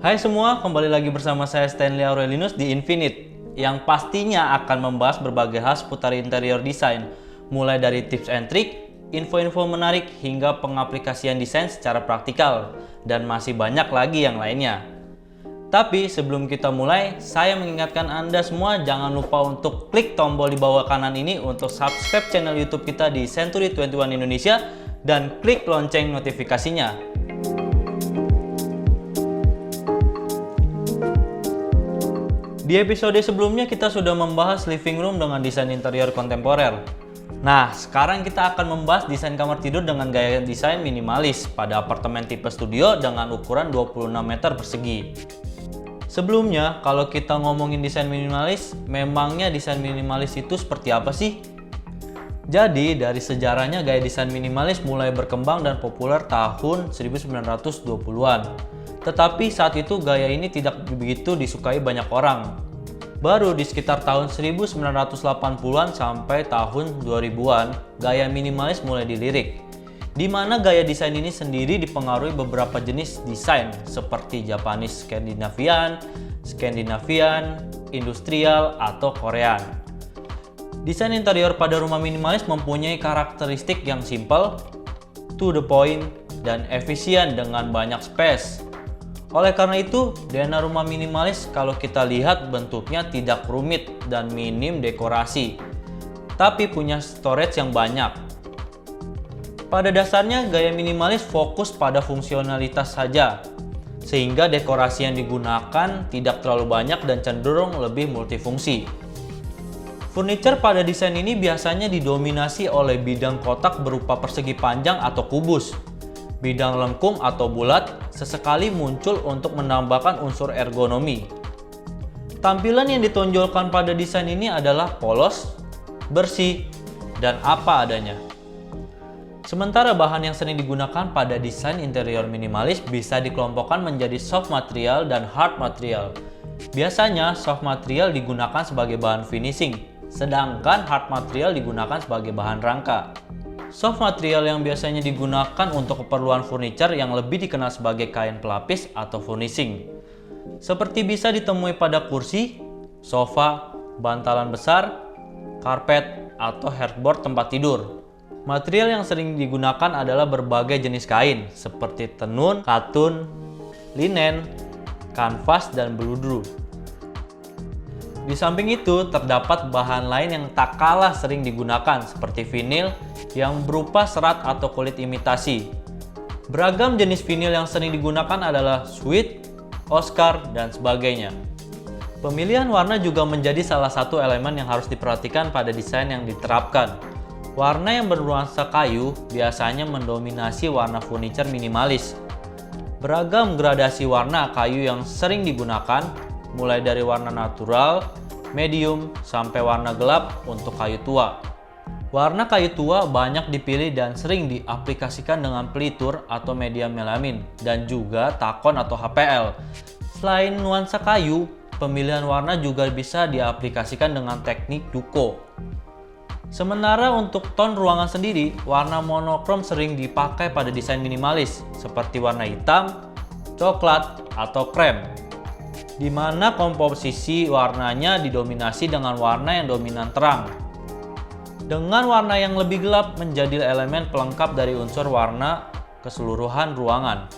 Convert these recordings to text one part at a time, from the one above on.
Hai semua, kembali lagi bersama saya Stanley Aurelinus di Infinite yang pastinya akan membahas berbagai hal seputar interior design, mulai dari tips and trick, info-info menarik hingga pengaplikasian desain secara praktikal, dan masih banyak lagi yang lainnya. Tapi sebelum kita mulai, saya mengingatkan Anda semua jangan lupa untuk klik tombol di bawah kanan ini untuk subscribe channel YouTube kita di Century 21 Indonesia dan klik lonceng notifikasinya. Di episode sebelumnya kita sudah membahas living room dengan desain interior kontemporer. Nah, sekarang kita akan membahas desain kamar tidur dengan gaya desain minimalis pada apartemen tipe studio dengan ukuran 26 meter persegi. Sebelumnya, kalau kita ngomongin desain minimalis, memangnya desain minimalis itu seperti apa sih? Jadi, dari sejarahnya gaya desain minimalis mulai berkembang dan populer tahun 1920-an. Tetapi saat itu gaya ini tidak begitu disukai banyak orang. Baru di sekitar tahun 1980-an sampai tahun 2000-an, gaya minimalis mulai dilirik. Di mana gaya desain ini sendiri dipengaruhi beberapa jenis desain seperti Japanese Scandinavian, industrial, atau Korean. Desain interior pada rumah minimalis mempunyai karakteristik yang simple, to the point, dan efisien dengan banyak space. Oleh karena itu, dana rumah minimalis kalau kita lihat bentuknya tidak rumit dan minim dekorasi, tapi punya storage yang banyak. Pada dasarnya, gaya minimalis fokus pada fungsionalitas saja, sehingga dekorasi yang digunakan tidak terlalu banyak dan cenderung lebih multifungsi. Furniture pada desain ini biasanya didominasi oleh bidang kotak berupa persegi panjang atau kubus. Bidang lengkung atau bulat sesekali muncul untuk menambahkan unsur ergonomi. Tampilan yang ditonjolkan pada desain ini adalah polos, bersih, dan apa adanya. Sementara bahan yang sering digunakan pada desain interior minimalis bisa dikelompokkan menjadi soft material dan hard material. Biasanya soft material digunakan sebagai bahan finishing, sedangkan hard material digunakan sebagai bahan rangka. Soft material yang biasanya digunakan untuk keperluan furniture yang lebih dikenal sebagai kain pelapis atau furnishing. Seperti bisa ditemui pada kursi, sofa, bantalan besar, karpet, atau headboard tempat tidur. Material yang sering digunakan adalah berbagai jenis kain seperti tenun, katun, linen, kanvas, dan beludru. Di samping itu, terdapat bahan lain yang tak kalah sering digunakan seperti vinil yang berupa serat atau kulit imitasi. Beragam jenis vinil yang sering digunakan adalah suede, Oscar, dan sebagainya. Pemilihan warna juga menjadi salah satu elemen yang harus diperhatikan pada desain yang diterapkan. Warna yang bernuansa kayu biasanya mendominasi warna furniture minimalis. Beragam gradasi warna kayu yang sering digunakan, mulai dari warna natural, medium, sampai warna gelap untuk kayu tua. Warna kayu tua banyak dipilih dan sering diaplikasikan dengan pelitur atau media melamin dan juga takon atau HPL. Selain nuansa kayu, pemilihan warna juga bisa diaplikasikan dengan teknik duko. Sementara untuk tone ruangan sendiri, warna monokrom sering dipakai pada desain minimalis seperti warna hitam, coklat, atau krem, di mana komposisi warnanya didominasi dengan warna yang dominan terang. Dengan warna yang lebih gelap menjadi elemen pelengkap dari unsur warna keseluruhan ruangan.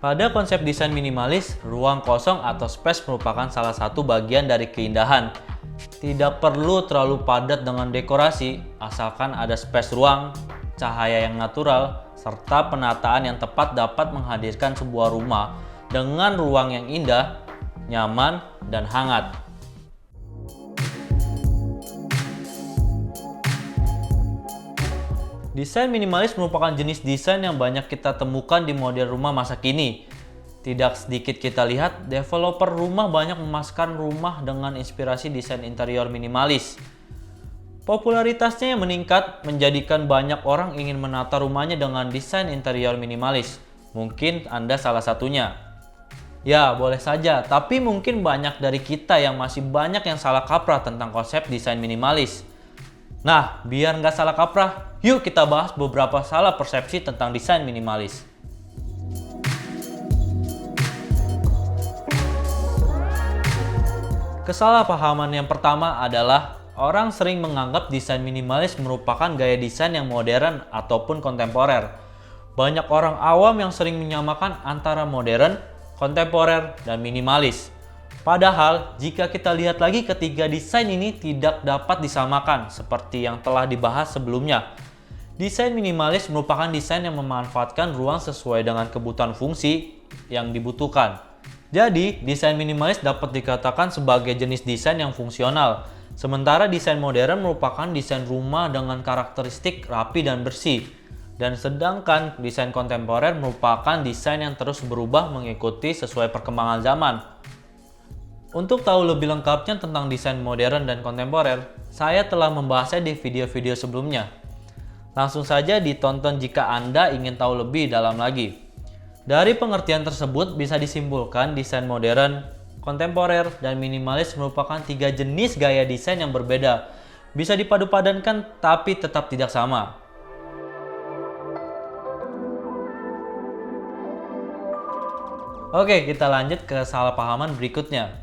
Pada konsep desain minimalis, ruang kosong atau space merupakan salah satu bagian dari keindahan. Tidak perlu terlalu padat dengan dekorasi, asalkan ada space ruang, cahaya yang natural, serta penataan yang tepat dapat menghadirkan sebuah rumah dengan ruang yang indah, nyaman, dan hangat. Desain minimalis merupakan jenis desain yang banyak kita temukan di model rumah masa kini. Tidak sedikit kita lihat, developer rumah banyak memasukkan rumah dengan inspirasi desain interior minimalis. Popularitasnya yang meningkat menjadikan banyak orang ingin menata rumahnya dengan desain interior minimalis. Mungkin Anda salah satunya. Ya, boleh saja, tapi mungkin banyak dari kita yang masih banyak yang salah kaprah tentang konsep desain minimalis. Nah, biar nggak salah kaprah, yuk kita bahas beberapa salah persepsi tentang desain minimalis. Kesalahpahaman yang pertama adalah orang sering menganggap desain minimalis merupakan gaya desain yang modern ataupun kontemporer. Banyak orang awam yang sering menyamakan antara modern, kontemporer, dan minimalis. Padahal, jika kita lihat lagi ketiga desain ini tidak dapat disamakan seperti yang telah dibahas sebelumnya. Desain minimalis merupakan desain yang memanfaatkan ruang sesuai dengan kebutuhan fungsi yang dibutuhkan. Jadi, desain minimalis dapat dikatakan sebagai jenis desain yang fungsional. Sementara desain modern merupakan desain rumah dengan karakteristik rapi dan bersih. Dan sedangkan desain kontemporer merupakan desain yang terus berubah mengikuti sesuai perkembangan zaman. Untuk tahu lebih lengkapnya tentang desain modern dan kontemporer, saya telah membahasnya di video-video sebelumnya. Langsung saja ditonton jika Anda ingin tahu lebih dalam lagi. Dari pengertian tersebut bisa disimpulkan desain modern, kontemporer, dan minimalis merupakan tiga jenis gaya desain yang berbeda. Bisa dipadu-padankan tapi tetap tidak sama. Oke, kita lanjut ke kesalahpahaman berikutnya.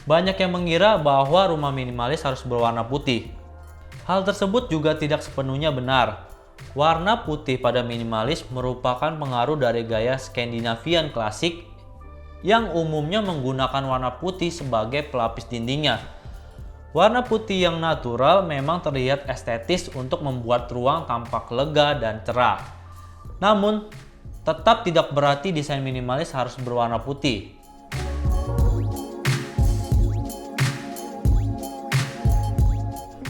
Banyak yang mengira bahwa rumah minimalis harus berwarna putih. Hal tersebut juga tidak sepenuhnya benar. Warna putih pada minimalis merupakan pengaruh dari gaya Skandinavian klasik yang umumnya menggunakan warna putih sebagai pelapis dindingnya. Warna putih yang natural memang terlihat estetis untuk membuat ruang tampak lega dan cerah. Namun, tetap tidak berarti desain minimalis harus berwarna putih.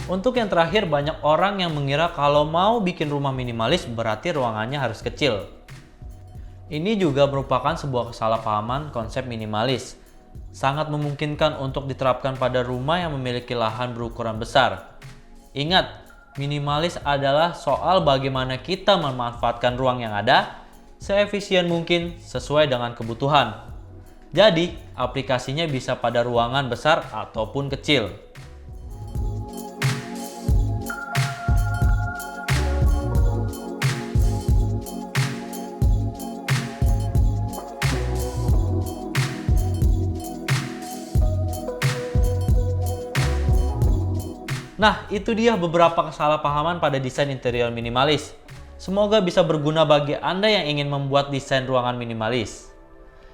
Untuk yang terakhir, banyak orang yang mengira kalau mau bikin rumah minimalis berarti ruangannya harus kecil. Ini juga merupakan sebuah kesalahpahaman konsep minimalis. Sangat memungkinkan untuk diterapkan pada rumah yang memiliki lahan berukuran besar. Ingat, minimalis adalah soal bagaimana kita memanfaatkan ruang yang ada seefisien mungkin sesuai dengan kebutuhan. Jadi, aplikasinya bisa pada ruangan besar ataupun kecil. Nah, itu dia beberapa kesalahpahaman pada desain interior minimalis. Semoga bisa berguna bagi Anda yang ingin membuat desain ruangan minimalis.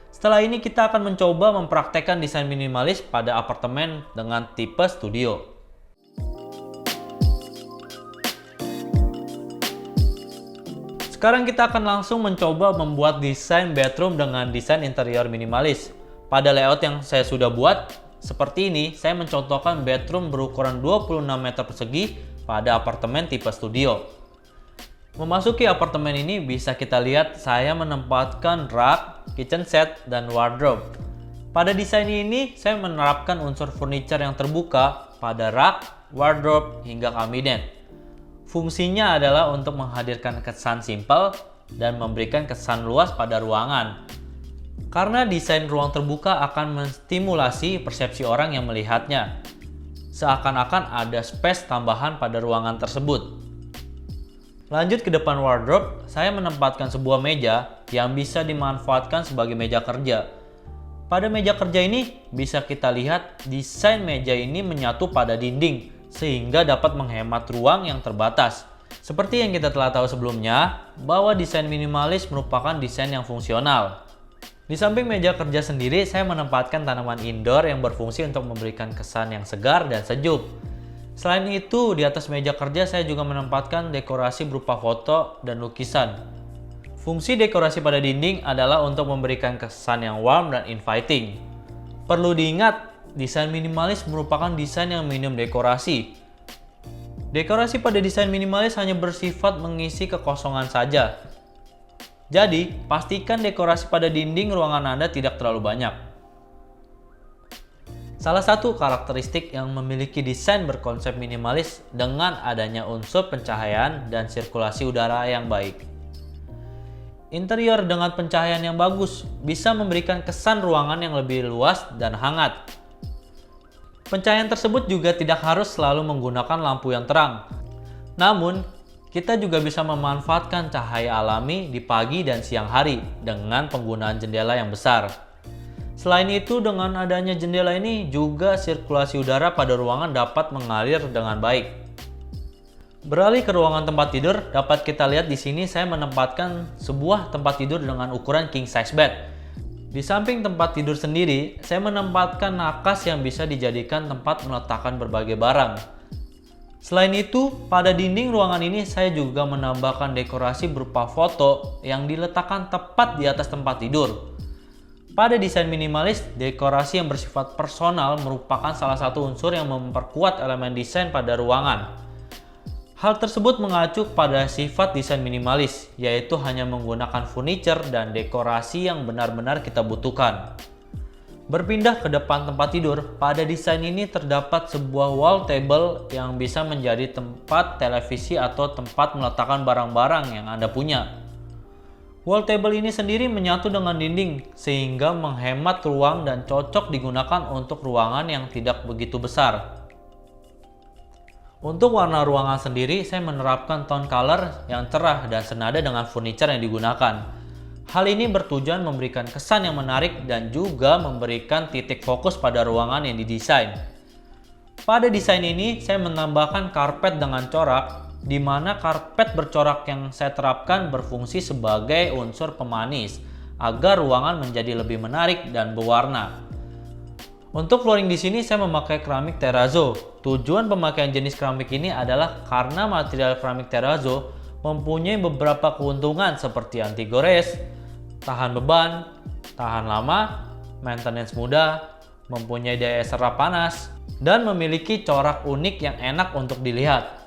Setelah ini kita akan mencoba mempraktekkan desain minimalis pada apartemen dengan tipe studio. Sekarang kita akan langsung mencoba membuat desain bedroom dengan desain interior minimalis. Pada layout yang saya sudah buat, seperti ini, saya mencontohkan bedroom berukuran 26 meter persegi pada apartemen tipe studio. Memasuki apartemen ini bisa kita lihat saya menempatkan rak, kitchen set, dan wardrobe. Pada desain ini, saya menerapkan unsur furniture yang terbuka pada rak, wardrobe, hingga kabinet. Fungsinya adalah untuk menghadirkan kesan simpel dan memberikan kesan luas pada ruangan. Karena desain ruang terbuka akan menstimulasi persepsi orang yang melihatnya. Seakan-akan ada space tambahan pada ruangan tersebut. Lanjut ke depan wardrobe, saya menempatkan sebuah meja yang bisa dimanfaatkan sebagai meja kerja. Pada meja kerja ini, bisa kita lihat desain meja ini menyatu pada dinding, sehingga dapat menghemat ruang yang terbatas. Seperti yang kita telah tahu sebelumnya, bahwa desain minimalis merupakan desain yang fungsional. Di samping meja kerja sendiri, saya menempatkan tanaman indoor yang berfungsi untuk memberikan kesan yang segar dan sejuk. Selain itu, di atas meja kerja saya juga menempatkan dekorasi berupa foto dan lukisan. Fungsi dekorasi pada dinding adalah untuk memberikan kesan yang warm dan inviting. Perlu diingat, desain minimalis merupakan desain yang minim dekorasi. Dekorasi pada desain minimalis hanya bersifat mengisi kekosongan saja. Jadi, pastikan dekorasi pada dinding ruangan Anda tidak terlalu banyak. Salah satu karakteristik yang memiliki desain berkonsep minimalis dengan adanya unsur pencahayaan dan sirkulasi udara yang baik. Interior dengan pencahayaan yang bagus bisa memberikan kesan ruangan yang lebih luas dan hangat. Pencahayaan tersebut juga tidak harus selalu menggunakan lampu yang terang. Namun, kita juga bisa memanfaatkan cahaya alami di pagi dan siang hari dengan penggunaan jendela yang besar. Selain itu, dengan adanya jendela ini juga sirkulasi udara pada ruangan dapat mengalir dengan baik. Beralih ke ruangan tempat tidur, dapat kita lihat di sini saya menempatkan sebuah tempat tidur dengan ukuran king size bed. Di samping tempat tidur sendiri, saya menempatkan nakas yang bisa dijadikan tempat meletakkan berbagai barang. Selain itu, pada dinding ruangan ini saya juga menambahkan dekorasi berupa foto yang diletakkan tepat di atas tempat tidur. Pada desain minimalis, dekorasi yang bersifat personal merupakan salah satu unsur yang memperkuat elemen desain pada ruangan. Hal tersebut mengacu pada sifat desain minimalis, yaitu hanya menggunakan furniture dan dekorasi yang benar-benar kita butuhkan. Berpindah ke depan tempat tidur, pada desain ini terdapat sebuah wall table yang bisa menjadi tempat televisi atau tempat meletakkan barang-barang yang Anda punya. Wall table ini sendiri menyatu dengan dinding, sehingga menghemat ruang dan cocok digunakan untuk ruangan yang tidak begitu besar. Untuk warna ruangan sendiri, saya menerapkan tone color yang cerah dan senada dengan furniture yang digunakan. Hal ini bertujuan memberikan kesan yang menarik dan juga memberikan titik fokus pada ruangan yang didesain. Pada desain ini, saya menambahkan karpet dengan corak, di mana karpet bercorak yang saya terapkan berfungsi sebagai unsur pemanis agar ruangan menjadi lebih menarik dan berwarna. Untuk flooring di sini saya memakai keramik terrazzo. Tujuan pemakaian jenis keramik ini adalah karena material keramik terrazzo mempunyai beberapa keuntungan seperti anti gores, tahan beban, tahan lama, maintenance mudah, mempunyai daya serap panas, dan memiliki corak unik yang enak untuk dilihat.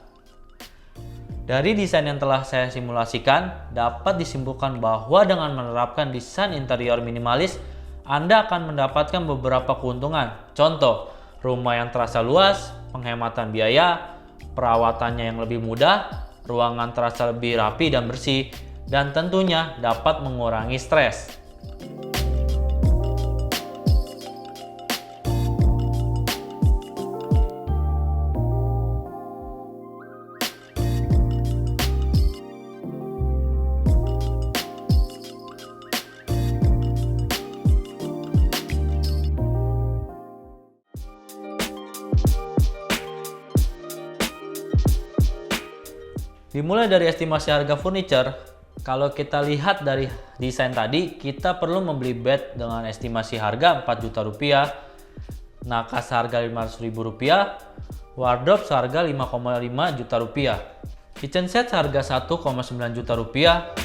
Dari desain yang telah saya simulasikan, dapat disimpulkan bahwa dengan menerapkan desain interior minimalis, Anda akan mendapatkan beberapa keuntungan. Contoh, rumah yang terasa luas, penghematan biaya, perawatannya yang lebih mudah, ruangan terasa lebih rapi dan bersih, dan tentunya dapat mengurangi stres. Dimulai dari estimasi harga furniture, kalau kita lihat dari desain tadi, kita perlu membeli bed dengan estimasi harga 4 juta rupiah, nakas seharga 500 ribu rupiah, wardrobe seharga 5,5 juta rupiah, kitchen set seharga 1,9 juta rupiah,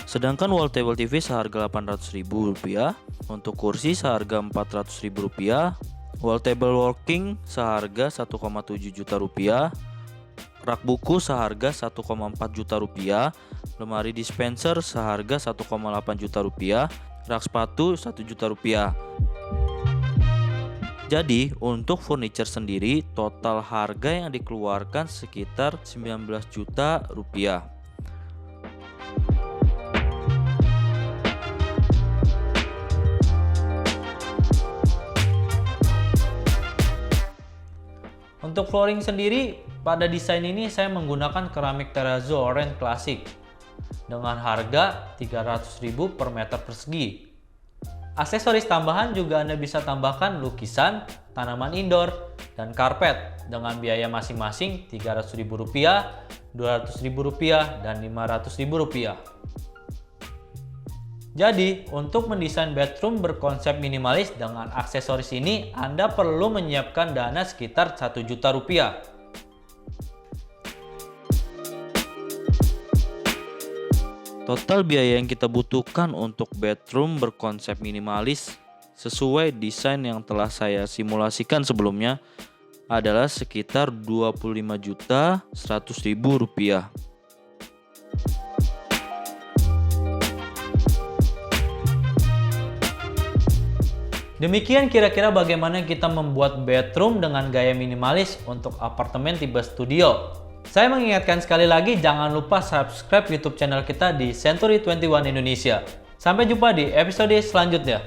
sedangkan wall table TV seharga 800 ribu rupiah, untuk kursi seharga 400 ribu rupiah, wall table working seharga 1,7 juta rupiah, rak buku seharga 1,4 juta rupiah, lemari dispenser seharga 1,8 juta rupiah, rak sepatu 1 juta rupiah. Jadi untuk furniture sendiri total harga yang dikeluarkan sekitar 19 juta rupiah. Untuk flooring sendiri, pada desain ini saya menggunakan keramik terrazzo orange klasik dengan harga 300.000 per meter persegi. Aksesoris tambahan juga Anda bisa tambahkan lukisan, tanaman indoor, dan karpet dengan biaya masing-masing Rp300.000, Rp200.000, dan Rp500.000. Jadi, untuk mendesain bedroom berkonsep minimalis dengan aksesoris ini, Anda perlu menyiapkan dana sekitar Rp1 juta. Total biaya yang kita butuhkan untuk bedroom berkonsep minimalis sesuai desain yang telah saya simulasikan sebelumnya adalah sekitar Rp25.100.000. Demikian kira-kira bagaimana kita membuat bedroom dengan gaya minimalis untuk apartemen tipe studio. Saya mengingatkan sekali lagi, jangan lupa subscribe YouTube channel kita di Century 21 Indonesia. Sampai jumpa di episode selanjutnya.